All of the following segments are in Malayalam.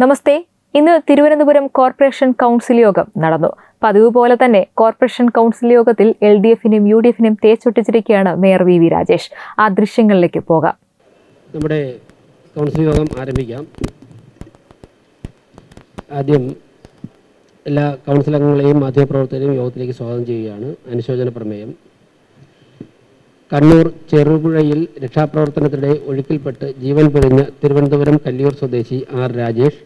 നമസ്തേ. ഇന്ന് തിരുവനന്തപുരം കോർപ്പറേഷൻ കൗൺസിൽ യോഗം നടന്നു. പതിവ് പോലെ തന്നെ കോർപ്പറേഷൻ കൗൺസിൽ യോഗത്തിൽ LDF-നും UDF-നും തേച്ചൊട്ടിച്ചിരിക്കുകയാണ് മേയർ വി രാജേഷ്. ആ ദൃശ്യങ്ങളിലേക്ക് പോകാം. നമ്മുടെ കൗൺസിൽ യോഗം ആരംഭിക്കാം. ആദ്യം എല്ലാ കൗൺസിൽ അംഗങ്ങളെയും മാധ്യമപ്രവർത്തകരെയും യോഗത്തിലേക്ക് സ്വാഗതം ചെയ്യുകയാണ്. അനുശോചന പ്രമേയം. കണ്ണൂർ ചെറുപുഴയിൽ രക്ഷാപ്രവർത്തനത്തിനിടെ ഒഴുക്കിൽപ്പെട്ട് ജീവൻ പൊലിഞ്ഞ തിരുവനന്തപുരം കല്ലിയൂർ സ്വദേശി R. രാജേഷ്,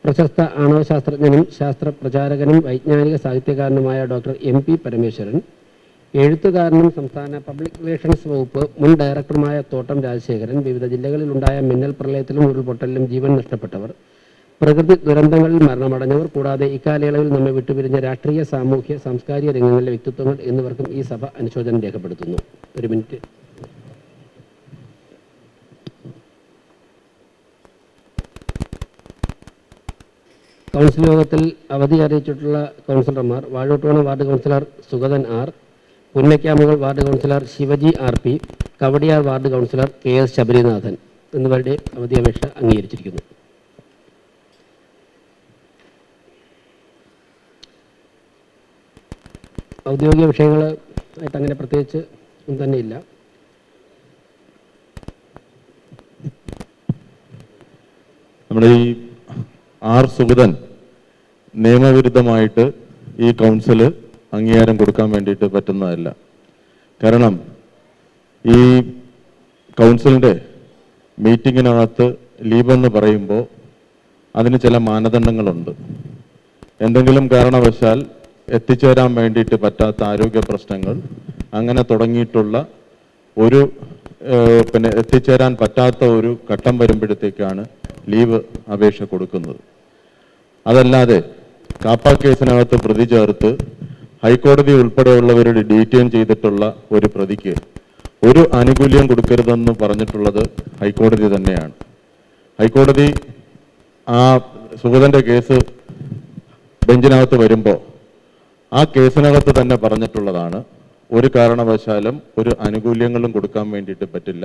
പ്രശസ്ത ആണവശാസ്ത്രജ്ഞനും ശാസ്ത്ര പ്രചാരകനും വൈജ്ഞാനിക സാഹിത്യകാരനുമായ ഡോക്ടർ MP പരമേശ്വരൻ, എഴുത്തുകാരനും സംസ്ഥാന പബ്ലിക് റിലേഷൻസ് വകുപ്പ് മുൻ ഡയറക്ടറുമായ തോട്ടം രാജശേഖരൻ, വിവിധ ജില്ലകളിലുണ്ടായ മിന്നൽ പ്രളയത്തിലും ഉരുൾപൊട്ടലിലും ജീവൻ നഷ്ടപ്പെട്ടവർ, പ്രകൃതി ദുരന്തങ്ങളിൽ മരണമടഞ്ഞവർ, കൂടാതെ ഇക്കാലയളവിൽ നമ്മെ വിട്ടുപിരിഞ്ഞ രാഷ്ട്രീയ, സാമൂഹ്യ, സാംസ്കാരിക രംഗങ്ങളിലെ വ്യക്തിത്വങ്ങൾ എന്നിവർക്കും ഈ സഭ അനുശോചനം രേഖപ്പെടുത്തുന്നു. ഒരു മിനിറ്റ്. കൗൺസിൽ യോഗത്തിൽ അവധി അറിയിച്ചിട്ടുള്ള കൗൺസിലർമാർ: Vazhottukonam ward councillor Sugathan R, Punnakkamugal ward councillor Shivaji RP, Kowdiar ward councillor KS Sabarinathan എന്നിവരുടെ അവധി അപേക്ഷ അംഗീകരിച്ചിരിക്കുന്നു. ഔദ്യോഗിക വിഷയങ്ങളായിട്ട് അങ്ങനെ പ്രത്യേകിച്ച് ഒന്നും തന്നെ ഇല്ല. നമ്മുടെ ഈ R. സുഗതൻ നിയമവിരുദ്ധമായിട്ട് ഈ കൗൺസില് അംഗീകാരം കൊടുക്കാൻ വേണ്ടിയിട്ട് പറ്റുന്നതല്ല. കാരണം ഈ കൗൺസിലിൻ്റെ മീറ്റിങ്ങിനകത്ത് ലീവെന്ന് പറയുമ്പോൾ അതിന് ചില മാനദണ്ഡങ്ങളുണ്ട്. എന്തെങ്കിലും കാരണവശാൽ എത്തിച്ചേരാൻ വേണ്ടിയിട്ട് പറ്റാത്ത ആരോഗ്യ പ്രശ്നങ്ങൾ അങ്ങനെ തുടങ്ങിയിട്ടുള്ള ഒരു എത്തിച്ചേരാൻ പറ്റാത്ത ഒരു ഘട്ടം വരുമ്പോഴത്തേക്കാണ് ലീവ് അപേക്ഷ കൊടുക്കുന്നത്. അതല്ലാതെ കാപ്പ കേസിനകത്ത് പ്രതി ചേർത്ത് ഹൈക്കോടതി ഉൾപ്പെടെയുള്ളവരുടെ ഡീറ്റെയിൻ ചെയ്തിട്ടുള്ള ഒരു പ്രതിക്ക് ഒരു ആനുകൂല്യം കൊടുക്കരുതെന്ന് പറഞ്ഞിട്ടുള്ളത് ഹൈക്കോടതി തന്നെയാണ്. ഹൈക്കോടതി ആ സുഗതൻ്റെ കേസ് ബെഞ്ചിനകത്ത് വരുമ്പോൾ ആ കേസിനകത്ത് തന്നെ പറഞ്ഞിട്ടുള്ളതാണ്, ഒരു കാരണവശാലും ഒരു ആനുകൂല്യങ്ങളും കൊടുക്കാൻ വേണ്ടിയിട്ട് പറ്റില്ല,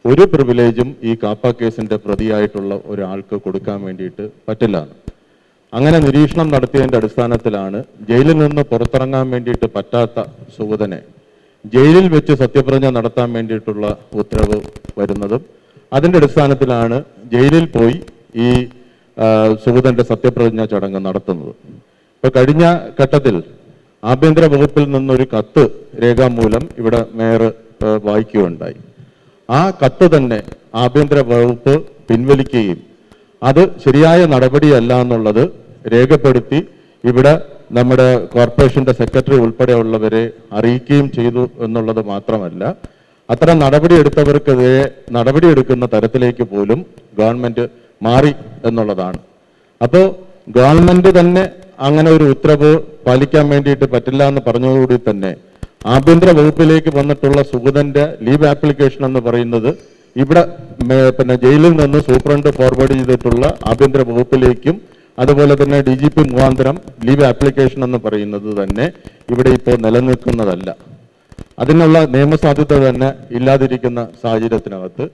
ഒരു പ്രിവിലേജും ഈ കാപ്പ കേസിൻ്റെ പ്രതിയായിട്ടുള്ള ഒരാൾക്ക് കൊടുക്കാൻ വേണ്ടിയിട്ട് പറ്റില്ല. അങ്ങനെ നിരീക്ഷണം നടത്തിയതിൻ്റെ അടിസ്ഥാനത്തിലാണ് ജയിലിൽ നിന്ന് പുറത്തിറങ്ങാൻ വേണ്ടിയിട്ട് പറ്റാത്ത സുഗതനെ ജയിലിൽ വെച്ച് സത്യപ്രതിജ്ഞ നടത്താൻ വേണ്ടിയിട്ടുള്ള ഉത്തരവ് വരുന്നതും അതിൻ്റെ അടിസ്ഥാനത്തിലാണ് ജയിലിൽ പോയി ഈ സുഗതൻ്റെ സത്യപ്രതിജ്ഞ ചടങ്ങ് നടത്തുന്നത്. ഇപ്പോൾ കഴിഞ്ഞ ഘട്ടത്തിൽ ആഭ്യന്തര വകുപ്പിൽ നിന്നൊരു കത്ത് രേഖാമൂലം ഇവിടെ മേയർ വായിക്കുകയുണ്ടായി. ആ കത്ത് തന്നെ ആഭ്യന്തര വകുപ്പ് പിൻവലിക്കുകയും അത് ശരിയായ നടപടിയല്ല എന്നുള്ളത് രേഖപ്പെടുത്തി ഇവിടെ നമ്മുടെ കോർപ്പറേഷൻ്റെ സെക്രട്ടറി ഉൾപ്പെടെയുള്ളവരെ അറിയിക്കുകയും ചെയ്തു എന്നുള്ളത് മാത്രമല്ല, അത്തരം നടപടിയെടുത്തവർക്കെതിരെ നടപടിയെടുക്കുന്ന തരത്തിലേക്ക് പോലും ഗവൺമെൻറ് മാറി എന്നുള്ളതാണ്. അപ്പോൾ ഗവൺമെൻറ് തന്നെ അങ്ങനെ ഒരു ഉത്തരവ് പാലിക്കാൻ വേണ്ടിയിട്ട് പറ്റില്ല എന്ന് പറഞ്ഞതോടുകൂടി തന്നെ ആഭ്യന്തര വകുപ്പിലേക്ക് വന്നിട്ടുള്ള സുഗതൻ്റെ ലീവ് ആപ്ലിക്കേഷൻ എന്ന് പറയുന്നത് ഇവിടെ ജയിലിൽ നിന്ന് സൂപ്രണ്ട് ഫോർവേഡ് ചെയ്തിട്ടുള്ള ആഭ്യന്തര വകുപ്പിലേക്കും അതുപോലെ തന്നെ DGP മുഖാന്തരം ലീവ് ആപ്ലിക്കേഷൻ എന്ന് പറയുന്നത് തന്നെ ഇവിടെ ഇപ്പോൾ നിലനിൽക്കുന്നതല്ല. അതിനുള്ള നിയമസാധ്യത തന്നെ ഇല്ലാതിരിക്കുന്ന സാഹചര്യത്തിനകത്ത്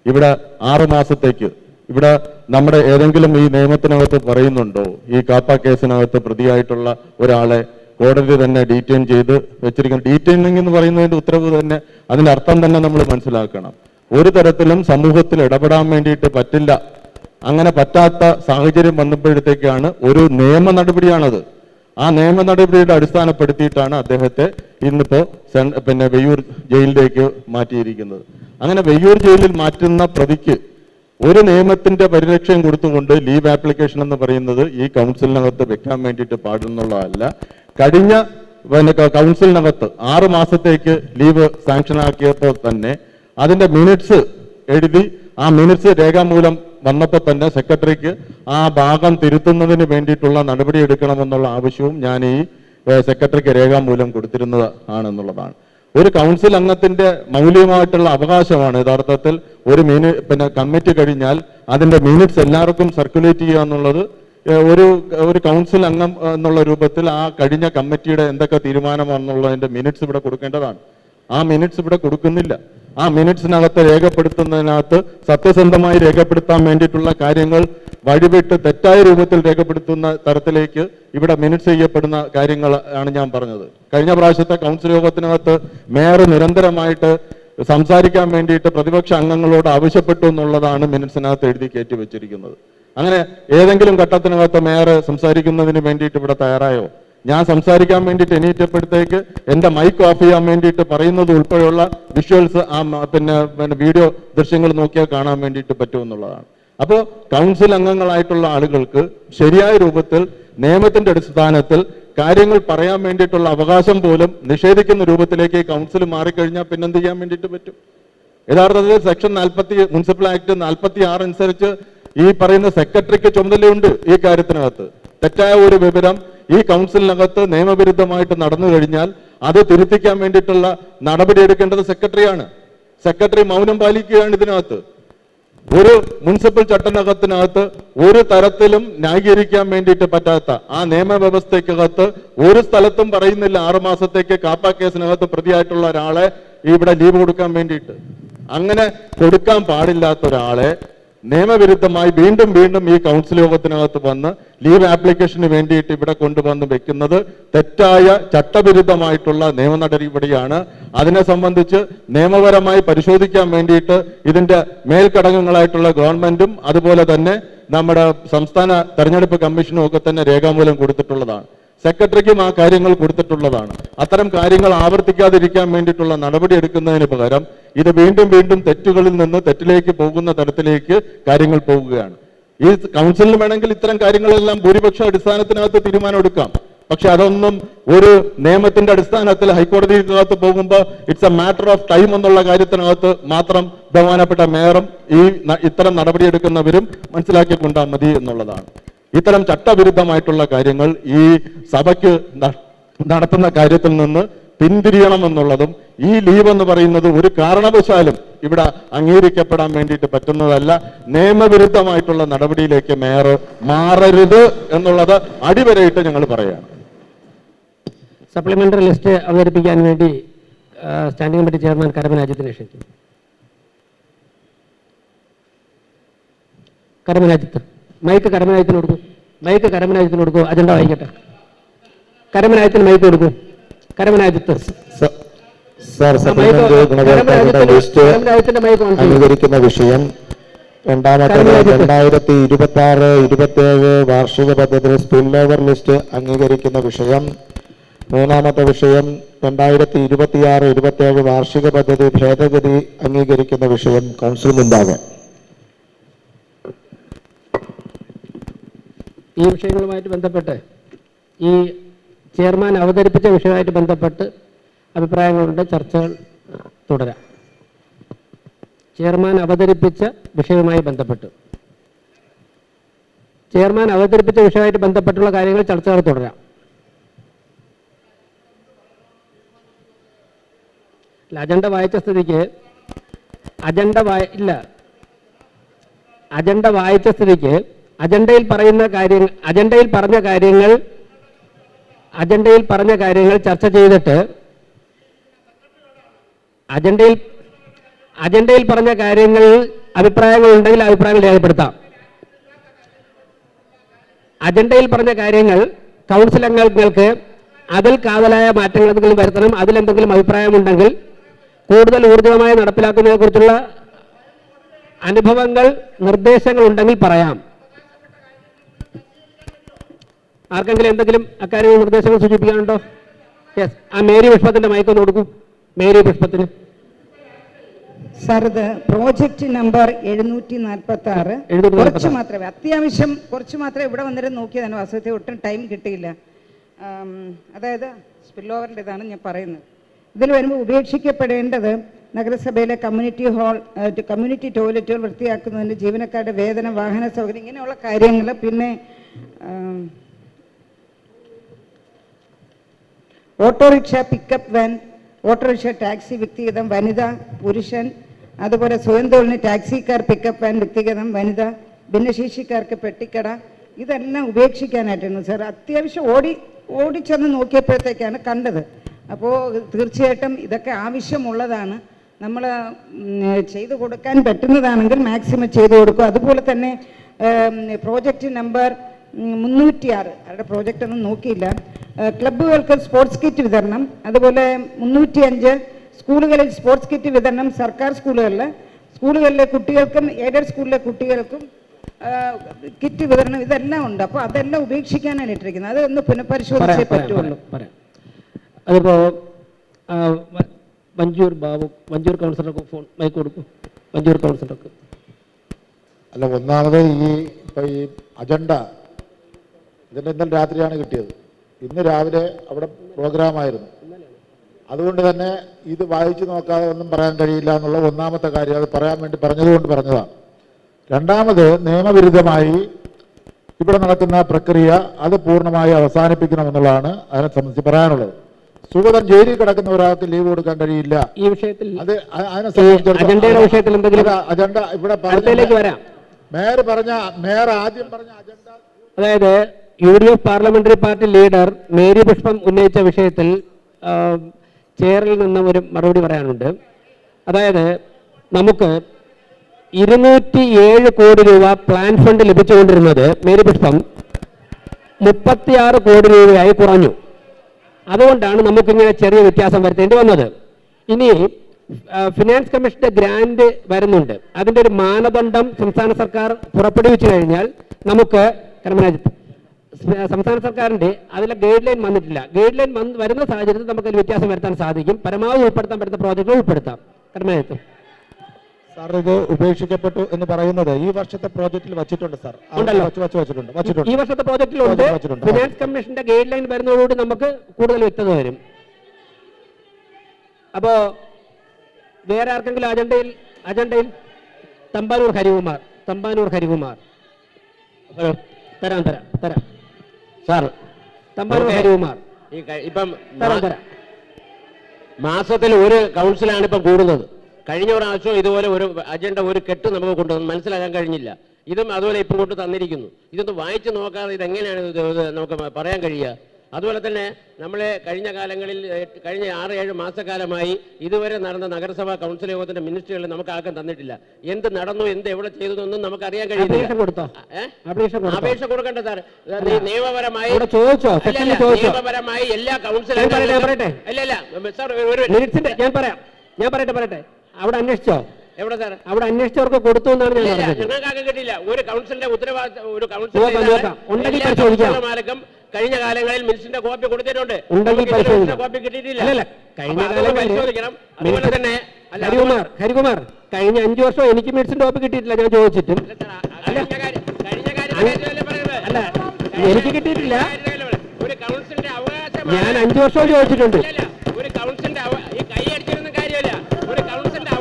ഇവിടെ 6 മാസത്തേക്ക് ഇവിടെ നമ്മുടെ ഏതെങ്കിലും ഈ നിയമത്തിനകത്ത് പറയുന്നുണ്ടോ ഈ കാപ്പ കേസിനകത്ത് പ്രതിയായിട്ടുള്ള ഒരാളെ കോടതി തന്നെ ഡീറ്റെയിൻ ചെയ്ത് വെച്ചിരിക്കണം? ഡീറ്റെയിനിങ് എന്ന് പറയുന്നതിൻ്റെ ഉത്തരവ് തന്നെ അതിൻ്റെ അർത്ഥം തന്നെ നമ്മൾ മനസ്സിലാക്കണം. ഒരു തരത്തിലും സമൂഹത്തിൽ ഇടപെടാൻ വേണ്ടിയിട്ട് പറ്റില്ല. അങ്ങനെ പറ്റാത്ത സാഹചര്യം വന്നപ്പോഴത്തേക്കാണ് ഒരു നിയമ നടപടിയാണത്. ആ നിയമ നടപടിയുടെ അടിസ്ഥാനപ്പെടുത്തിയിട്ടാണ് അദ്ദേഹത്തെ ഇന്നിപ്പോൾ വെയ്യൂർ ജയിലിലേക്ക് മാറ്റിയിരിക്കുന്നത്. അങ്ങനെ വെയ്യൂർ ജയിലിൽ മാറ്റുന്ന പ്രതിക്ക് ഒരു നിയമത്തിന്റെ പരിരക്ഷയും കൊടുത്തുകൊണ്ട് ലീവ് ആപ്ലിക്കേഷൻ എന്ന് പറയുന്നത് ഈ കൗൺസിലിനകത്ത് വെക്കാൻ വേണ്ടിയിട്ട് പാടുന്നുള്ളതല്ല. കഴിഞ്ഞ കൗൺസിലിനകത്ത് 6 മാസത്തേക്ക് ലീവ് സാങ്ഷൻ ആക്കിയപ്പോൾ തന്നെ അതിന്റെ മിനിറ്റ്സ് എഴുതി ആ മിനിറ്റ്സ് രേഖാമൂലം വന്നപ്പോൾ തന്നെ സെക്രട്ടറിക്ക് ആ ഭാഗം തിരുത്തുന്നതിന് വേണ്ടിയിട്ടുള്ള നടപടി എടുക്കണമെന്നുള്ള ആവശ്യവും ഞാൻ ഈ സെക്രട്ടറിക്ക് രേഖാമൂലം കൊടുത്തിരുന്നത് ആണെന്നുള്ളതാണ്. ഒരു കൗൺസിൽ അംഗത്തിന്റെ മൗലികമായിട്ടുള്ള അവകാശമാണ് യഥാർത്ഥത്തിൽ ഒരു കമ്മിറ്റി കഴിഞ്ഞാൽ അതിന്റെ മിനിറ്റ്സ് എല്ലാവർക്കും സർക്കുലേറ്റ് ചെയ്യുക എന്നുള്ളത്. ഒരു കൗൺസിൽ അംഗം എന്നുള്ള രൂപത്തിൽ ആ കഴിഞ്ഞ കമ്മിറ്റിയുടെ എന്തൊക്കെ തീരുമാനമാണെന്നുള്ളതിന്റെ മിനിറ്റ്സ് ഇവിടെ കൊടുക്കേണ്ടതാണ്. ആ മിനിറ്റ്സ് ഇവിടെ കൊടുക്കുന്നില്ല. ആ മിനിറ്റ്സിനകത്ത് രേഖപ്പെടുത്തുന്നതിനകത്ത് സത്യസന്ധമായി രേഖപ്പെടുത്താൻ വേണ്ടിയിട്ടുള്ള കാര്യങ്ങൾ വഴിവിട്ട് തെറ്റായ രൂപത്തിൽ രേഖപ്പെടുത്തുന്ന തരത്തിലേക്ക് ഇവിടെ മിനിറ്റ്സ് ചെയ്യപ്പെടുന്ന കാര്യങ്ങൾ ആണ് ഞാൻ പറഞ്ഞത്. കഴിഞ്ഞ പ്രാവശ്യത്തെ കൗൺസിൽ യോഗത്തിനകത്ത് മേയർ നിരന്തരമായിട്ട് സംസാരിക്കാൻ വേണ്ടിയിട്ട് പ്രതിപക്ഷ അംഗങ്ങളോട് ആവശ്യപ്പെട്ടു എന്നുള്ളതാണ് മിനിറ്റ്സിനകത്ത് എഴുതി കയറ്റി വെച്ചിരിക്കുന്നത്. അങ്ങനെ ഏതെങ്കിലും ഘട്ടത്തിനകത്ത് മേയർ സംസാരിക്കുന്നതിന് വേണ്ടിയിട്ട് ഇവിടെ തയ്യാറായോ? ഞാൻ സംസാരിക്കാൻ വേണ്ടിയിട്ട് എണീറ്റപ്പോഴത്തേക്ക് എൻ്റെ മൈക്ക് ഓഫ് ചെയ്യാൻ വേണ്ടിയിട്ട് പറയുന്നത് ഉൾപ്പെടെയുള്ള വിഷ്വൽസ് പിന്നെ വീഡിയോ ദൃശ്യങ്ങൾ നോക്കിയാൽ കാണാൻ വേണ്ടിയിട്ട് പറ്റുമെന്നുള്ളതാണ്. അപ്പോൾ കൗൺസിൽ അംഗങ്ങളായിട്ടുള്ള ആളുകൾക്ക് ശരിയായ രൂപത്തിൽ നിയമത്തിന്റെ അടിസ്ഥാനത്തിൽ കാര്യങ്ങൾ പറയാൻ വേണ്ടിയിട്ടുള്ള അവകാശം പോലും നിഷേധിക്കുന്ന രൂപത്തിലേക്ക് കൗൺസിൽ മാറിക്കഴിഞ്ഞാൽ പിന്നെന്ത് ചെയ്യാൻ വേണ്ടിയിട്ട് പറ്റും? യഥാർത്ഥത്തിൽ സെക്ഷൻ 40 മുനിസിപ്പൽ ആക്ട് 46 അനുസരിച്ച് ഈ പറയുന്ന സെക്രട്ടറിക്ക് ചുമതലയുണ്ട് ഈ കാര്യത്തിനകത്ത്. തെറ്റായ ഒരു വിവരം ഈ കൗൺസിലിനകത്ത് നിയമവിരുദ്ധമായിട്ട് നടന്നു കഴിഞ്ഞാൽ അത് തിരുത്തിക്കാൻ വേണ്ടിയിട്ടുള്ള നടപടി എടുക്കേണ്ടത് സെക്രട്ടറിയാണ്. സെക്രട്ടറി മൗനം പാലിക്കുകയാണ് ഇതിനകത്ത്. ഒരു മുനിസിപ്പൽ ചട്ടനകത്തിനകത്ത് ഒരു തരത്തിലും ന്യായീകരിക്കാൻ വേണ്ടിയിട്ട് പറ്റാത്ത ആ നിയമവ്യവസ്ഥയ്ക്കകത്ത് ഒരു സ്ഥലത്തും പറയുന്നില്ല 6 മാസത്തേക്ക് കാപ്പ കേസിനകത്ത് പ്രതിയായിട്ടുള്ള ഒരാളെ ഇവിടെ ലീവ് കൊടുക്കാൻ വേണ്ടിയിട്ട്. അങ്ങനെ കൊടുക്കാൻ പാടില്ലാത്ത ഒരാളെ നിയമവിരുദ്ധമായി വീണ്ടും വീണ്ടും ഈ കൗൺസിൽ യോഗത്തിനകത്ത് വന്ന് ലീവ് ആപ്ലിക്കേഷന് വേണ്ടിയിട്ട് ഇവിടെ കൊണ്ടുവന്ന് വെക്കുന്നത് തെറ്റായ ചട്ടവിരുദ്ധമായിട്ടുള്ള നിയമ നടപടിയാണ്. അതിനെ സംബന്ധിച്ച് നിയമപരമായി പരിശോധിക്കാൻ വേണ്ടിയിട്ട് ഇതിന്റെ മേൽഘടകങ്ങളായിട്ടുള്ള ഗവൺമെന്റും അതുപോലെ തന്നെ നമ്മുടെ സംസ്ഥാന തെരഞ്ഞെടുപ്പ് കമ്മീഷനും ഒക്കെ തന്നെ രേഖാമൂലം കൊടുത്തിട്ടുള്ളതാണ്. സെക്രട്ടറിക്കും ആ കാര്യങ്ങൾ കൊടുത്തിട്ടുള്ളതാണ്. അത്തരം കാര്യങ്ങൾ ആവർത്തിക്കാതിരിക്കാൻ വേണ്ടിയിട്ടുള്ള നടപടി എടുക്കുന്നതിന് പകരം ഇത് വീണ്ടും വീണ്ടും തെറ്റുകളിൽ നിന്ന് തെറ്റിലേക്ക് പോകുന്ന തരത്തിലേക്ക് കാര്യങ്ങൾ പോകുകയാണ്. ഈ കൗൺസിലിന് വേണമെങ്കിൽ ഇത്തരം കാര്യങ്ങളെല്ലാം ഭൂരിപക്ഷ അടിസ്ഥാനത്തിനകത്ത് തീരുമാനം എടുക്കാം. പക്ഷെ അതൊന്നും ഒരു നിയമത്തിന്റെ അടിസ്ഥാനത്തിൽ ഹൈക്കോടതിക്കകത്ത് പോകുമ്പോൾ it's A matter of time എന്നുള്ള കാര്യത്തിനകത്ത് മാത്രം ബഹുമാനപ്പെട്ട മേയറും ഇത്തരം നടപടിയെടുക്കുന്നവരും മനസ്സിലാക്കിക്കൊണ്ടാൽ മതി എന്നുള്ളതാണ്. ഇത്തരം ചട്ടവിരുദ്ധമായിട്ടുള്ള കാര്യങ്ങൾ ഈ സഭയ്ക്ക് നടത്തുന്ന കാര്യത്തിൽ നിന്ന് പിന്തിരിയണമെന്നുള്ളതും ഈ ലീവ് എന്ന് പറയുന്നത് ഒരു കാരണവശാലും ഇവിടെ അംഗീകരിക്കപ്പെടാൻ വേണ്ടിയിട്ട് പറ്റുന്നതല്ല. നിയമവിരുദ്ധമായിട്ടുള്ള നടപടിയിലേക്ക് മേയർ മാറരുത് എന്നുള്ളത് അടിവരയിട്ട് ഞങ്ങൾ പറയുകയാണ്. സപ്ലിമെന്ററി ലിസ്റ്റ് അവതരിപ്പിക്കാൻ വേണ്ടി സ്റ്റാൻഡിംഗ് കമ്മിറ്റി ചെയർമാൻ കരമനാജിത്തിനെ ക്ഷണിക്കുന്നു. കരമനാജിത്ത് മൈക്ക് കരമനായത്തിന് കൊടുക്കൂ. മൈക്ക് കരമനായത്തിന് കൊടുക്കൂ. അജണ്ട വായിക്കട്ടെ. കരമനായത്തിന് മൈക്ക് കൊടുക്കൂ. കരമനായത്ത് അംഗീകരിക്കുന്ന വിഷയം രണ്ടാമത്തെ 2026-27 വാർഷിക പദ്ധതി സ്പിൽ ഓവർ ലിസ്റ്റ് അംഗീകരിക്കുന്ന വിഷയം. മൂന്നാമത്തെ വിഷയം 2026-27 വാർഷിക പദ്ധതി ഭേദഗതി അംഗീകരിക്കുന്ന വിഷയം കൗൺസിൽ മുൻപാകെ. ഈ വിഷയങ്ങളുമായിട്ട് ബന്ധപ്പെട്ട് ഈ ചെയർമാൻ അവതരിപ്പിച്ച വിഷയവുമായിട്ട് ബന്ധപ്പെട്ട് അഭിപ്രായങ്ങളുണ്ട്. ചർച്ചകൾ തുടരാം. ചെയർമാൻ അവതരിപ്പിച്ച വിഷയവുമായി ബന്ധപ്പെട്ട് വിഷയവുമായിട്ട് ബന്ധപ്പെട്ടുള്ള കാര്യങ്ങൾ ചർച്ചകൾ തുടരാം. അജണ്ട വായിച്ച സ്ഥിതിക്ക് അജണ്ടയിൽ പറഞ്ഞ കാര്യങ്ങൾ ചർച്ച ചെയ്തിട്ട് അജണ്ടയിൽ പറഞ്ഞ കാര്യങ്ങൾ അഭിപ്രായങ്ങൾ ഉണ്ടെങ്കിൽ അഭിപ്രായങ്ങൾ രേഖപ്പെടുത്താം. അജണ്ടയിൽ പറഞ്ഞ കാര്യങ്ങൾ കൗൺസിൽ അംഗങ്ങൾക്ക് അതിൽ കാതലായ മാറ്റങ്ങൾ എന്തെങ്കിലും വരുത്തണം, അതിലെന്തെങ്കിലും അഭിപ്രായമുണ്ടെങ്കിൽ കൂടുതൽ ഊർജിതമായി നടപ്പിലാക്കുന്നതിനെ കുറിച്ചുള്ള അനുഭവങ്ങൾ നിർദ്ദേശങ്ങൾ ഉണ്ടെങ്കിൽ പറയാം. ആർക്കെങ്കിലും എന്തെങ്കിലും അക്കാര്യങ്ങൾ നിർദ്ദേശങ്ങൾ സൂചിപ്പിക്കാനുണ്ടോ? യെസ്, ആ മേരി പുഷ്പത്തിന്റെ മയക്കൊന്ന് കൊടുക്കും. മേരി പുഷ്പത്തിന്. സാർ, ഇത് പ്രോജക്റ്റ് നമ്പർ 746. കുറച്ച് മാത്രമേ, അത്യാവശ്യം കുറച്ച് മാത്രമേ ഇവിടെ വന്നിട്ട് നോക്കിയതാണ്. വാസ്തവത്തിൽ ഒട്ടും ടൈം കിട്ടിയില്ല. അതായത് സ്പിൽ ഓവറിൻ്റെ ഇതാണ് ഞാൻ പറയുന്നത്. ഇതിൽ വരുമ്പോൾ ഉപേക്ഷിക്കപ്പെടേണ്ടത് നഗരസഭയിലെ കമ്മ്യൂണിറ്റി ടോയ്ലറ്റുകൾ വൃത്തിയാക്കുന്നതിന് ജീവനക്കാരുടെ വേതനം, വാഹന സൗകര്യം, ഇങ്ങനെയുള്ള കാര്യങ്ങൾ. പിന്നെ auto rickshaw, pickup van, auto rickshaw, taxi വ്യക്തിഗതം, വനിത, പുരുഷൻ, അതുപോലെ സ്വയം തൊഴിലിന് ടാക്സിക്കാർ, പിക്കപ്പ് വാൻ വ്യക്തിഗതം, വനിത, ഭിന്നശേഷിക്കാർക്ക് പെട്ടിക്കട, ഇതെല്ലാം ഉപേക്ഷിക്കാനായിട്ടാണ് സാർ. അത്യാവശ്യം ഓടിച്ചെന്ന് നോക്കിയപ്പോഴത്തേക്കാണ് കണ്ടത്. അപ്പോൾ തീർച്ചയായിട്ടും ഇതൊക്കെ ആവശ്യമുള്ളതാണ്. നമ്മൾ ചെയ്തു കൊടുക്കാൻ പറ്റുന്നതാണെങ്കിൽ മാക്സിമം ചെയ്തു കൊടുക്കും. അതുപോലെ തന്നെ പ്രോജക്റ്റ് നമ്പർ 306 അവരുടെ പ്രോജക്റ്റ് ഒന്നും നോക്കിയില്ല. ക്ലബ്ബുകൾക്ക് സ്പോർട്സ് കിറ്റ് വിതരണം, അതുപോലെ 305 സ്കൂളുകളിൽ സ്പോർട്സ് കിറ്റ് വിതരണം, സർക്കാർ സ്കൂളുകളിലെ കുട്ടികൾക്കും എയ്ഡഡ് സ്കൂളിലെ കുട്ടികൾക്കും കിറ്റ് വിതരണം, ഇതെല്ലാം ഉണ്ട്. അപ്പോൾ അതെല്ലാം ഉപേക്ഷിക്കാനാണ് ഇട്ടിരിക്കുന്നത്. അതൊന്ന് പുനഃപരിശോധിച്ചേ പറ്റുള്ളൂ. അതിപ്പോൾ മഞ്ചൂർ കൗൺസിലർക്ക് ഫോൺ മൈക്ക് കൊടുക്കും. മഞ്ചൂർ കൗൺസിലർക്ക് അല്ല, ഒന്നാമത് ഇപ്പോൾ ഈ അജണ്ട ഇതിൻ്റെ ഇന്നലെ രാത്രിയാണ് കിട്ടിയത്. ഇന്ന് രാവിലെ അവിടെ പ്രോഗ്രാമായിരുന്നു. അതുകൊണ്ട് തന്നെ ഇത് വായിച്ചു നോക്കാതെ ഒന്നും പറയാൻ കഴിയില്ല എന്നുള്ള ഒന്നാമത്തെ കാര്യം. അത് പറയാൻ വേണ്ടി പറഞ്ഞതുകൊണ്ട് പറഞ്ഞതാണ്. രണ്ടാമത്, നിയമവിരുദ്ധമായി ഇവിടെ നടക്കുന്ന പ്രക്രിയ അത് പൂർണ്ണമായി അവസാനിപ്പിക്കണമെന്നുള്ളതാണ് അതിനെ സംബന്ധിച്ച് പറയാനുള്ളത്. സുഗതം ജയിലിൽ കിടക്കുന്ന ഒരാൾക്ക് ലീവ് കൊടുക്കാൻ കഴിയില്ല. ഈ വിഷയത്തിൽ അത് അതിനെ സംബന്ധിച്ചിടത്തോളം അജണ്ട ഇവിടെ വരാം. മേയർ ആദ്യം പറഞ്ഞ അജണ്ട, അതായത് UDF parliamentary party leader Mary പുഷ്പം ഉന്നയിച്ച വിഷയത്തിൽ ചെയറിൽ നിന്ന് ഒരു മറുപടി പറയാനുണ്ട്. അതായത് നമുക്ക് 207 കോടി രൂപ പ്ലാൻ ഫണ്ട് ലഭിച്ചുകൊണ്ടിരുന്നത് മേരി പുഷ്പം 36 കോടി രൂപയായി കുറഞ്ഞു. അതുകൊണ്ടാണ് നമുക്കിങ്ങനെ ചെറിയ വ്യത്യാസം വരുത്തേണ്ടി വന്നത്. ഇനി ഫിനാൻസ് കമ്മീഷന്റെ ഗ്രാന്റ് വരുന്നുണ്ട്. അതിൻ്റെ ഒരു മാനദണ്ഡം സംസ്ഥാന സർക്കാർ പുറപ്പെടുവിച്ചു കഴിഞ്ഞാൽ നമുക്ക് സംസ്ഥാന സർക്കാരിന്റെ അതിലെ ഗൈഡ് ലൈൻ വന്നിട്ടില്ല. ഗൈഡ് ലൈൻ വരുന്ന സാഹചര്യത്തിൽ നമുക്ക് അതിൽ വ്യത്യാസം വരുത്താൻ സാധിക്കും. പരമാവധി ഉൾപ്പെടുത്താൻ പറ്റുന്ന പ്രോജക്റ്റുകൾ ഉൾപ്പെടുത്താം. കർമ്മനായത്ത് സാർ, ഇത് ഉപേക്ഷിക്കപ്പെട്ടു എന്ന് പറയുന്നത് ഈ വർഷത്തെ പ്രോജക്റ്റിൽ വച്ചിട്ടുണ്ട് സാർ. ഈ വർഷത്തെ പ്രോജക്റ്റിലുണ്ട്. ഫിനാൻസ് കമ്മീഷന്റെ ഗൈഡ് ലൈൻ വരുന്നതോടുകൂടി നമുക്ക് കൂടുതൽ വ്യക്തത വരും. അപ്പോ വേറെ ആർക്കെങ്കിലും അജണ്ടയിൽ തമ്പാനൂർ ഹരികുമാർ തരാം സാർ. തമ്പാനൂർ ഹരികുമാർ ഇപ്പം മാസത്തിൽ ഒരു കൗൺസിലാണ് ഇപ്പം കൂടുന്നത്. കഴിഞ്ഞ പ്രാവശ്യം ഇതുപോലെ ഒരു അജണ്ട ഒരു കെട്ട് നമുക്ക് കൊണ്ടുവന്ന് മനസ്സിലാക്കാൻ കഴിഞ്ഞില്ല. ഇതും അതുപോലെ ഇപ്പം കൊണ്ട് തന്നിരിക്കുന്നു. ഇതൊന്ന് വായിച്ചു നോക്കാതെ ഇതെങ്ങനെയാണ് നമുക്ക് പറയാൻ കഴിയുക? അതുപോലെ തന്നെ നമ്മളെ കഴിഞ്ഞ കാലങ്ങളിൽ കഴിഞ്ഞ 6-7 മാസക്കാലമായി ഇതുവരെ നടന്ന നഗരസഭാ കൗൺസിൽ യോഗത്തിന്റെ മിനിസ്ട്രികളിൽ നമുക്ക് ആക്കാൻ തന്നിട്ടില്ല. എന്ത് നടന്നു, എന്ത് എവിടെ ചെയ്തു എന്നൊന്നും നമുക്ക് അറിയാൻ കഴിയില്ല. അപേക്ഷ കൊടുക്കണ്ട സാർ. നിയമപരമായി എല്ലാ കൗൺസിലും ഞാൻ പറയട്ടെ അവിടെ അന്വേഷിച്ചോ? എവിടെ സാർ? അവിടെ അന്വേഷിച്ചവർക്ക് കൊടുത്തു എന്നാണ് ഞാൻ പറഞ്ഞത്. ഞങ്ങൾക്ക് കിട്ടിയില്ല. ഒരു കൗൺസിലിന്റെ ഉത്തരവാദിത്തം ഒരു കൗൺസിൽ കഴിഞ്ഞ കാലങ്ങളിൽ മിനിസ്റ്ററിന്റെ കോപ്പി കൊടുത്തിട്ടുണ്ട്. കോപ്പി കിട്ടിയിട്ടില്ല. പരിശോധിക്കണം. അതുപോലെ തന്നെ ഹരികുമാർ കഴിഞ്ഞ 5 വർഷം എനിക്ക് മിനിസ്റ്ററിന്റെ കോപ്പി കിട്ടിയിട്ടില്ല. ഞാൻ ചോദിച്ചിട്ടും അല്ല, എനിക്ക് കിട്ടിയിട്ടില്ല. ഒരു കൗൺസിലിന്റെ അവകാശം ഞാൻ 5 വർഷവും ചോദിച്ചിട്ടുണ്ട്. ഒരു കൗൺസിലിന്റെ കൈ അടിച്ചിരുന്ന കാര്യമല്ല. ഒരു കൗൺസിലിന്റെ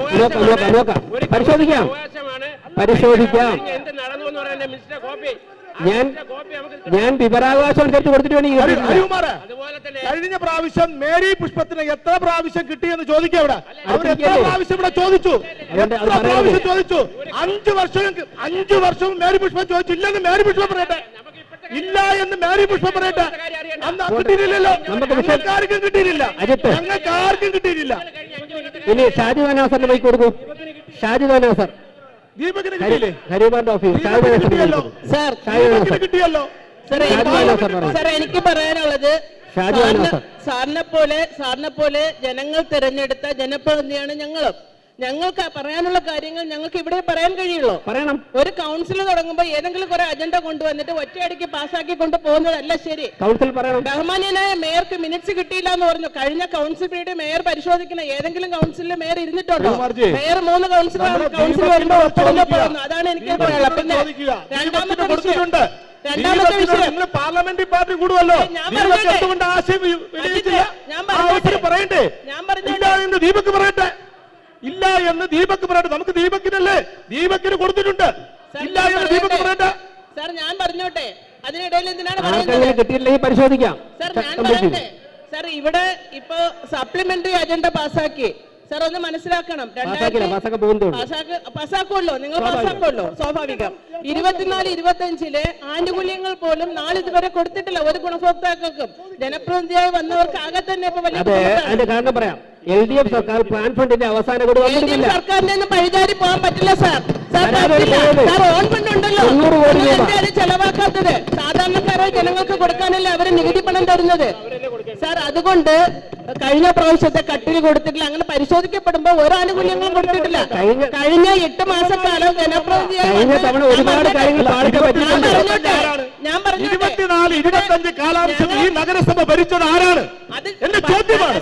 നോക്കാം. പരിശോധിക്കാം. എന്ത് നടന്നു എന്ന് പറയുന്നത് മിനിസ്റ്ററുടെ കോപ്പി ഞാൻ വിവരാവകാശം അനുസരിച്ച് കൊടുത്തിട്ട് വേണമെങ്കിൽ കഴിഞ്ഞ പ്രാവശ്യം മേരി പുഷ്പത്തിന് എത്ര പ്രാവശ്യം കിട്ടിയെന്ന് ചോദിക്കാം. ഇവിടെ അവർ എത്ര പ്രാവശ്യം ഇവിടെ ചോദിച്ചു? 5 വർഷവും മേരി പുഷ്പം ചോദിച്ചു. ഇല്ലെന്ന് മേരി പുഷ്പം പറയട്ടെ. ഇല്ല എന്ന് മേരി പുഷ്പം പറയട്ടെ. അന്ന് കിട്ടിയില്ലല്ലോ. ഞങ്ങൾക്കാർക്കും കിട്ടിയിട്ടില്ല. ഇനി ഷാജി വാനാസറിന് പോയി കൊടുക്കൂ. ഷാജി വാനാസർ ഹരികുമാറിന്റെ ഓഫീസ്. സാർ, എനിക്ക് പറയാനുള്ളത് സാറിനെ പോലെ ജനങ്ങൾ തിരഞ്ഞെടുത്ത ജനപ്രതിനിധിയാണ് ഞങ്ങൾക്ക് പറയാനുള്ള കാര്യങ്ങൾ ഞങ്ങൾക്ക് ഇവിടെ പറയാൻ കഴിയുള്ളൂ. പറയണം. ഒരു കൗൺസിൽ തുടങ്ങുമ്പോൾ ഏതെങ്കിലും കുറെ അജണ്ട കൊണ്ടുവന്നിട്ട് ഒറ്റയടിക്ക് പാസ്സാക്കി കൊണ്ട് പോകുന്നതല്ല ശരി. കൗൺസിൽ പറയണം. ബഹുമാന്യനായ മേയർക്ക് മിനിറ്റ്സ് കിട്ടിയില്ല എന്ന് പറഞ്ഞു. കഴിഞ്ഞ കൗൺസിൽ പീരീഡ് മേയർ പരിശോധിക്കുന്ന ഏതെങ്കിലും കൗൺസിലിൽ മേയർ ഇരുന്നിട്ടുണ്ടോ? മേയർ 3 കൗൺസിൽ വരുമ്പോൾ ഒപ്പിടുന്ന പോകുന്നു. അതാണ് എനിക്ക് പറയാനുള്ളത്. പിന്നെ രണ്ടാമത്തെ വിഷയം പാർലമെന്ററി പാർട്ടി കൂടുമല്ലോ. ഞാൻ പറഞ്ഞോട്ടെ. ഇല്ല എന്ന് ദീപക് പറയട്ടെ. നമുക്ക് ദീപക്കിനല്ലേ, ദീപക്കിന് കൊടുത്തിട്ടുണ്ട്. ഇല്ല എന്ന് ദീപക് പറയട്ടെ. സാർ, ഞാൻ പറഞ്ഞോട്ടെ. അതിനിടയിൽ എന്തിനാണ് പരിശോധിക്കാം. സാർ, ഞാൻ പറയട്ടെ. സാർ, ഇവിടെ ഇപ്പൊ സപ്ലിമെന്ററി അജണ്ട പാസ്സാക്കി. സാർ ഒന്ന് മനസ്സിലാക്കണം. പാസ്സാക്കുമല്ലോ, നിങ്ങൾ പാസ്സാക്കുമല്ലോ, സ്വാഭാവികം. 24-25 ആനുകൂല്യങ്ങൾ പോലും നാളിതുവരെ കൊടുത്തിട്ടില്ല ഒരു ഗുണഭോക്താക്കൾക്കും. ജനപ്രതിനിധിയായി വന്നവർക്ക് ആകെ തന്നെ ഇപ്പൊ വലിയ കാരണം പറയാം. LDF സർക്കാർ പ്ലാൻ ഫണ്ടിന്റെ അവസാന സർക്കാരിന്റെ പഴിചാരി പോകാൻ പറ്റില്ല സാർ. ഓൺ ഫണ്ട് ഉണ്ടല്ലോ, ചെലവാക്കാത്തത് സാധാരണക്കാരായ ജനങ്ങൾക്ക് കൊടുക്കാനല്ലേ അവര് നികുതി പണം തരുന്നത് സാർ. അതുകൊണ്ട് കഴിഞ്ഞ പ്രാവശ്യത്തെ കട്ടിൽ കൊടുത്തിട്ടില്ല. അങ്ങനെ പരിശോധിക്കപ്പെടുമ്പോ ഒരു ആനുകൂല്യങ്ങളും കൊടുത്തിട്ടില്ല. കഴിഞ്ഞ 8 മാസക്കാലം ജനപ്രതിനിധിയായി ഞാൻ പറഞ്ഞു 24-25 കാലാംശത്തിൽ ഈ നഗരസഭ ഭരിച്ചത് ആരാണ്? എന്റെ ചോദ്യമാണ്.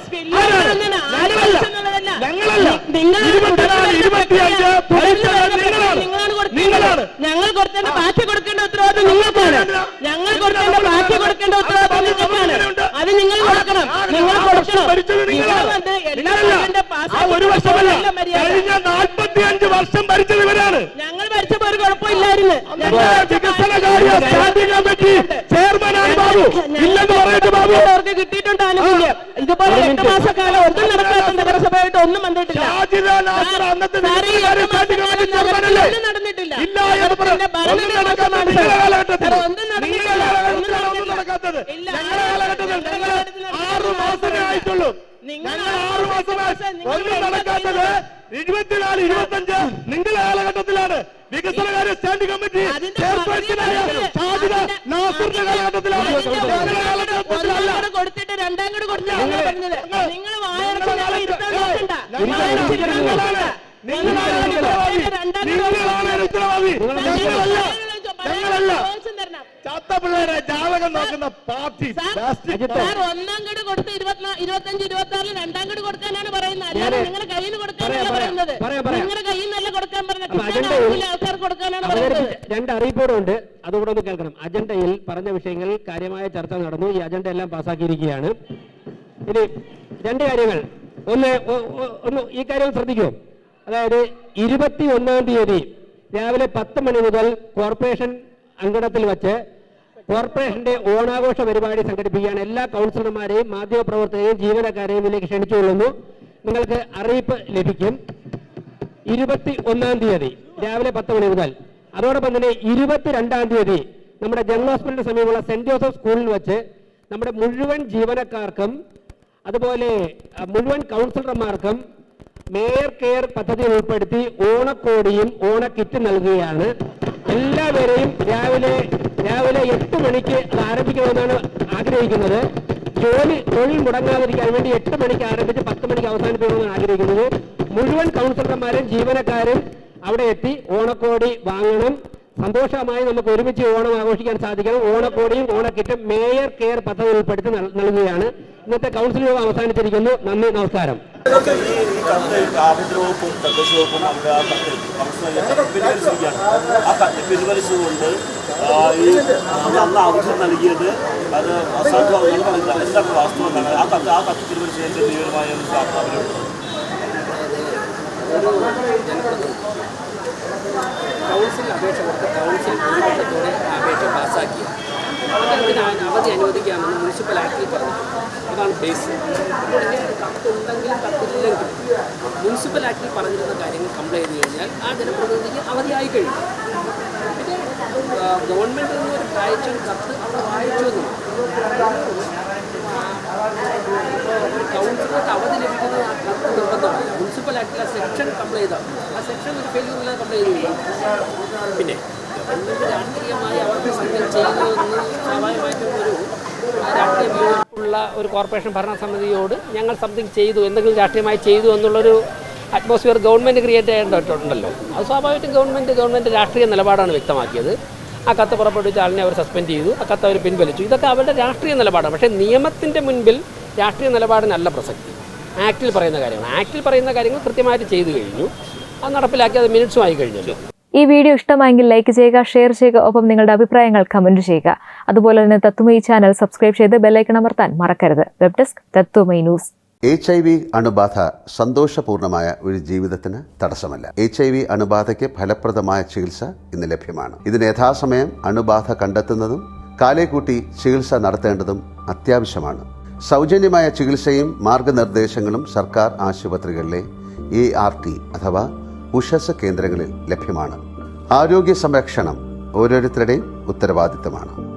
ഞങ്ങൾ കൊടുക്കേണ്ട ബാക്കി കൊടുക്കേണ്ട ഉത്തരവാദിത്വം നിങ്ങൾക്കാണ്. ഞങ്ങൾ കൊടുക്കേണ്ട ബാക്കി കൊടുക്കേണ്ട ഉത്തരവാദിത്വം നിങ്ങൾക്കാണ്. അത് നിങ്ങൾ കൊടുക്കണം. നിങ്ങൾ കൊടുക്കണം. ഒരു വർഷമല്ല, കഴിഞ്ഞ 45 വർഷം ഭരിച്ചത് ഇവരാണ്. ഞങ്ങൾ ഭരിച്ചപ്പോ ഒരു കുഴപ്പമില്ലായിരുന്നു. വികസനകാര്യ സ്റ്റാൻഡിംഗ് കമ്മിറ്റി ചെയർമാനാണ് ബാബു. ഇല്ലെന്ന് പറഞ്ഞിട്ട് ബാബു അവർക്ക് കിട്ടിയിട്ടുണ്ട് ആനുകൂല്യം. ഇതുപോലെ 8 മാസക്കാലം ഒന്നും നടക്കാത്ത നഗരസഭയായിട്ട് ഒന്നും വന്നിട്ടില്ല. നടന്നിട്ടില്ല. ഒന്നും നടക്കാത്തത് 6 മാസമേ ആയിട്ടുള്ളൂ. ഞങ്ങൾ 6 മാസമായി ഒന്നും നടക്കാത്തത് 24-25 നിങ്ങളുടെ കാലഘട്ടത്തിലാണ്. വികസനകാര്യ സ്റ്റാൻഡിംഗ് കമ്മിറ്റി ചെയർപേഴ്സണായ ഷാജിദ നാസറിന്റെ കാലഘട്ടത്തിലാണ്. കൊടുത്തിട്ട് രണ്ടാം കൂടെ കൊടുത്തു. നിങ്ങൾ ചാത്തപിള്ളേരെ ജാതകം നോക്കുന്ന പാർട്ടി ഒന്നാം ഗഡ് കൊടുത്ത് 25-26 രണ്ടാം ഗഡ് കൊടുക്കാനാണ് പറയുന്നത്. അല്ലാതെ നിങ്ങളുടെ കയ്യിൽ നിന്ന് കൊടുക്കാനല്ല പറയുന്നത്. നിങ്ങളുടെ കയ്യിൽ നിന്നല്ല കൊടുക്കാൻ പറഞ്ഞത്, ആൾക്കാർ കൊടുക്കാനാണ് പറയുന്നത്. 2 അറിയിപ്പുകളുണ്ട്, അതുകൂടെ ഒന്ന് കേൾക്കണം. അജണ്ടയിൽ പറഞ്ഞ വിഷയങ്ങളിൽ കാര്യമായ ചർച്ച നടന്നു. ഈ അജണ്ട എല്ലാം പാസ്സാക്കിയിരിക്കുകയാണ്. ഇനി 2 കാര്യങ്ങൾ. ഒന്ന് ഈ കാര്യം ശ്രദ്ധിക്കുമോ? അതായത് 21-ാം തീയതി രാവിലെ 10 മണി മുതൽ കോർപ്പറേഷൻ അങ്കണത്തിൽ വച്ച് കോർപ്പറേഷന്റെ ഓണാഘോഷ പരിപാടി സംഘടിപ്പിക്കുകയാണ്. എല്ലാ കൗൺസിലർമാരെയും മാധ്യമപ്രവർത്തകരെയും ജീവനക്കാരെയും ഇതിലേക്ക് ക്ഷണിച്ചുകൊള്ളുന്നു. നിങ്ങൾക്ക് അറിയിപ്പ് ലഭിക്കും 21-ാം തീയതി രാവിലെ 10 മണി മുതൽ. അതോടൊപ്പം തന്നെ 22-ാം തീയതി നമ്മുടെ ജനറൽ ഹോസ്പിറ്റലിന് സമീപമുള്ള സെന്റ് ജോസഫ് സ്കൂളിൽ വെച്ച് നമ്മുടെ മുഴുവൻ ജീവനക്കാർക്കും അതുപോലെ മുഴുവൻ കൗൺസിലർമാർക്കും മേയർ കെയർ പദ്ധതിയിൽ ഉൾപ്പെടുത്തി ഓണക്കോടിയും ഓണക്കിറ്റ് നൽകുകയാണ്. എല്ലാവരെയും രാവിലെ 8 മണിക്ക് അത് ആരംഭിക്കണമെന്നാണ് ആഗ്രഹിക്കുന്നത്. തൊഴിൽ മുടങ്ങാതിരിക്കാൻ വേണ്ടി 8 മണിക്ക് ആരംഭിച്ച് 10 മണിക്ക് അവസാനിപ്പിക്കണമെന്നാണ് ആഗ്രഹിക്കുന്നത്. മുഴുവൻ കൗൺസിലർമാരും ജീവനക്കാരും അവിടെ എത്തി ഓണക്കോടി വാങ്ങണം. സന്തോഷമായി നമുക്ക് ഒരുമിച്ച് ഓണം ആഘോഷിക്കാൻ സാധിക്കണം. ഓണക്കോടിയും ഓണക്കിറ്റും മേയർ കെയർ പദ്ധതി ഉൾപ്പെടുത്തി നൽകുകയാണ്. ഇന്നത്തെ കൗൺസിൽ യോഗം അവസാനിച്ചിരിക്കുന്നു. നന്ദി, നമസ്കാരം. ആഭ്യന്തര വകുപ്പും തദ്ദേശ വകുപ്പും നമ്മുടെ ആ കത്ത് കൗൺസിലർ പിൻവലിച്ചിരിക്കുകയാണ്. ആ കത്ത് പിൻവലിച്ചുകൊണ്ട് ഈ അന്ന് അവസരം നൽകിയത് അത് അസാധ്യമാണെന്ന് പറയുന്നത് എന്താണ് വാസ്തവം എന്താണ്? ആ കത്ത് പിൻവലിച്ചതിൻ്റെ തീവ്രമായ ഒരു അവരുണ്ട്. കൗൺസിൽ അപേക്ഷ കൊടുത്ത് കൗൺസിൽ ഭൂരിപക്ഷത്തോടെ അപേക്ഷ പാസ്സാക്കി അതിന് അവധി അനുവദിക്കാമെന്ന് മുനിസിപ്പൽ ആക്ടിൽ പറഞ്ഞു. അതാണ് ബേസ്. അപ്പോൾ ഇങ്ങനെ കത്തുണ്ടെങ്കിലും കത്തില്ലെങ്കിലും മുനിസിപ്പൽ ആക്ടിൽ പറഞ്ഞിരുന്ന കാര്യങ്ങൾ കംപ്ലൈൻറ്റ് ചെയ്ത് കഴിഞ്ഞാൽ ആ ജനപ്രതിനിധിക്ക് അവധിയായി കഴിഞ്ഞു. പിന്നെ ഗവൺമെൻറ്റിൽ നിന്ന് ഒരു കാഴ്ച കത്ത് അവിടെ വായിച്ചു എന്നും ഒരു കൗൺസിലർക്ക് അവധി ലഭിക്കുന്നത് ആ കത്ത് നിർബന്ധമല്ല. മുനിസിപ്പൽ ആക്ടിൽ ആ സെക്ഷൻ കംപ്ലൈൻറ്റ് ചെയ്താൽ ആ സെക്ഷൻ ഒരു ഫെയിലിയറില്ലാതെ കംപ്ലൈൻറ്റ് ചെയ്യും. പിന്നെ ഗവൺമെൻറ് രാഷ്ട്രീയമായി അവർക്ക് സംഘം ചെയ്യുന്നതെന്ന് സ്വാഭാവികമായിട്ടും ഒരു രാഷ്ട്രീയമുള്ള ഒരു കോർപ്പറേഷൻ ഭരണസമിതിയോട് ഞങ്ങൾ സംതിങ് ചെയ്തു, എന്തെങ്കിലും രാഷ്ട്രീയമായി ചെയ്തു എന്നുള്ളൊരു അറ്റ്മോസ്ഫിയർ ഗവൺമെൻറ് ക്രിയേറ്റ് ചെയ്യേണ്ടതുണ്ടല്ലോ. അത് സ്വാഭാവികമായിട്ടും ഗവൺമെൻറ് രാഷ്ട്രീയ നിലപാടാണ് വ്യക്തമാക്കിയത്. ആ കത്ത് പുറപ്പെടുവിച്ച ആളിനെ അവർ സസ്പെൻഡ് ചെയ്തു, ആ കത്ത് അവർ പിൻവലിച്ചു. ഇതൊക്കെ അവരുടെ രാഷ്ട്രീയ നിലപാടാണ്. പക്ഷേ നിയമത്തിൻ്റെ മുൻപിൽ രാഷ്ട്രീയ നിലപാടിനല്ല പ്രസക്തി. ആക്ടിൽ പറയുന്ന കാര്യമാണ്. ആക്ടിൽ പറയുന്ന കാര്യങ്ങൾ കൃത്യമായിട്ട് ചെയ്തു കഴിഞ്ഞു. അത് നടപ്പിലാക്കി, അത് മിനിറ്റ്സും ആയി കഴിഞ്ഞല്ലോ. ഈ വീഡിയോ ഇഷ്ടമായെങ്കിൽ ലൈക്ക് ചെയ്യുക, ഷെയർ ചെയ്യുക, ഒപ്പം നിങ്ങളുടെ അഭിപ്രായങ്ങൾ കമന്റ് ചെയ്യുക. അതുപോലെ തന്നെ തത്വമയി ചാനൽ സബ്സ്ക്രൈബ് ചെയ്ത് ബെല്ലൈക്കൺ അമർത്താൻ മറക്കരുത്. Web desk Tatwamayi news. HIV അണുബാധ സന്തോഷപൂർണമായ ഒരു ജീവിതത്തിന് തടസ്സമല്ല. HIV അണുബാധയ്ക്ക് ഫലപ്രദമായ ചികിത്സ ഇന്ന് ലഭ്യമാണ്. ഇതിന് യഥാസമയം അണുബാധ കണ്ടെത്തുന്നതും കാലേക്കൂട്ടി ചികിത്സ നടത്തേണ്ടതും അത്യാവശ്യമാണ്. സൗജന്യമായ ചികിത്സയും മാർഗനിർദ്ദേശങ്ങളും സർക്കാർ ആശുപത്രികളിലെ ART അഥവാ ഉഷസ് കേന്ദ്രങ്ങളിൽ ലഭ്യമാണ്. ആരോഗ്യ സംരക്ഷണം ഓരോരുത്തരുടെയും ഉത്തരവാദിത്തമാണ്.